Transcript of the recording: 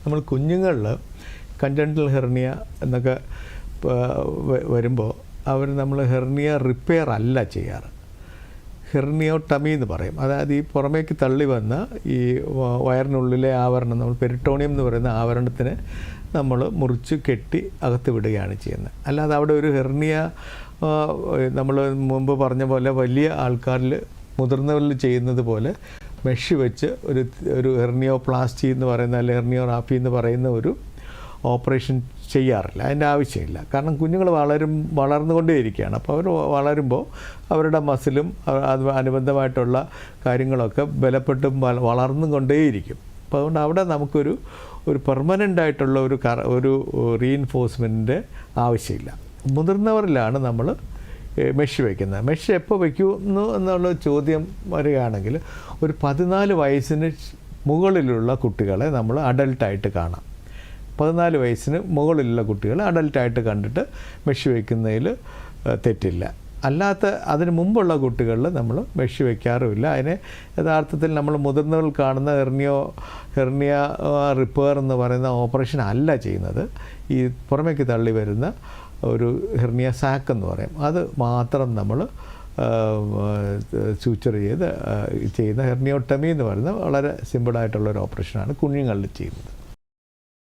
നമ്മൾ കുഞ്ഞുങ്ങളിൽ congenital hernia എന്നൊക്കെ വരുമ്പോൾ നമ്മൾ ഹെർണിയ റിപ്പയർ അല്ല ചെയ്യാറ്. ഹെർണിയോട്ടമി എന്ന് പറയും. അതായത് ഈ പുറമേക്ക് തള്ളി വന്ന ഈ വയറിനുള്ളിലെ ആവരണം, നമ്മൾ പെരിട്ടോണിയം എന്ന് പറയുന്ന ആവരണത്തിന് നമ്മൾ മുറിച്ച് കെട്ടി അകത്ത് വിടുകയാണ് ചെയ്യുന്നത്. അല്ലാതെ അവിടെ ഒരു ഹെർണിയ നമ്മൾ മുമ്പ് പറഞ്ഞ പോലെ വലിയ ആൾക്കാരിൽ മുതിർന്നവരിൽ ചെയ്യുന്നത് പോലെ മെഷ് വെച്ച് ഒരു ഹെർണിയോപ്ലാസ്റ്റി എന്ന് പറയുന്ന അല്ലെങ്കിൽ ഹെർണിയോറാപ്പി എന്ന് പറയുന്ന ഒരു ഓപ്പറേഷൻ ചെയ്യാറില്ല. അതിൻ്റെ ആവശ്യമില്ല. കാരണം കുഞ്ഞുങ്ങൾ വളർന്നുകൊണ്ടേയിരിക്കുകയാണ്. അപ്പോൾ അവർ വളരുമ്പോൾ അവരുടെ മസിലും അത് അനുബന്ധമായിട്ടുള്ള കാര്യങ്ങളൊക്കെ ബലപ്പെട്ടും വളർന്നുകൊണ്ടേയിരിക്കും. അപ്പോൾ അതുകൊണ്ട് അവിടെ നമുക്കൊരു പെർമനൻ്റ് ആയിട്ടുള്ള ഒരു റീഇൻഫോഴ്സ്മെൻറ്റിൻ്റെ ആവശ്യമില്ല. മുതിർന്നവരിലാണ് നമ്മൾ മെഷ് വയ്ക്കുന്നത്. മെഷ് എപ്പോൾ വയ്ക്കുന്നു എന്നുള്ള ചോദ്യം വരികയാണെങ്കിൽ ഒരു 14 വയസ്സിന് മുകളിലുള്ള കുട്ടികളെ നമ്മൾ അഡൽട്ടായിട്ട് കാണാം. 14 വയസ്സിന് മുകളിലുള്ള കുട്ടികളെ അഡൽട്ടായിട്ട് കണ്ടിട്ട് മെഷ് വയ്ക്കുന്നതിൽ തെറ്റില്ല. അല്ലാത്ത അതിന് മുമ്പുള്ള കുട്ടികളിൽ നമ്മൾ മെഷ് വയ്ക്കാറുമില്ല. അതിനെ യഥാർത്ഥത്തിൽ നമ്മൾ മുതിർന്നവർ കാണുന്ന ഹെർണിയ റിപ്പയർ എന്ന് പറയുന്ന ഓപ്പറേഷൻ അല്ല ചെയ്യുന്നത്. ഈ പുറമേക്ക് തള്ളി വരുന്ന ഒരു ഹെർണിയ സാക്ക് എന്ന് പറയും. അത് മാത്രം നമ്മൾ സ്യൂച്ചർ ചെയ്യുന്ന ഹെർണിയോട്ടമി എന്ന് പറയുന്നത് വളരെ സിമ്പിളായിട്ടുള്ളൊരു ഓപ്പറേഷനാണ് കുഞ്ഞുങ്ങളിൽ ചെയ്യുന്നത്.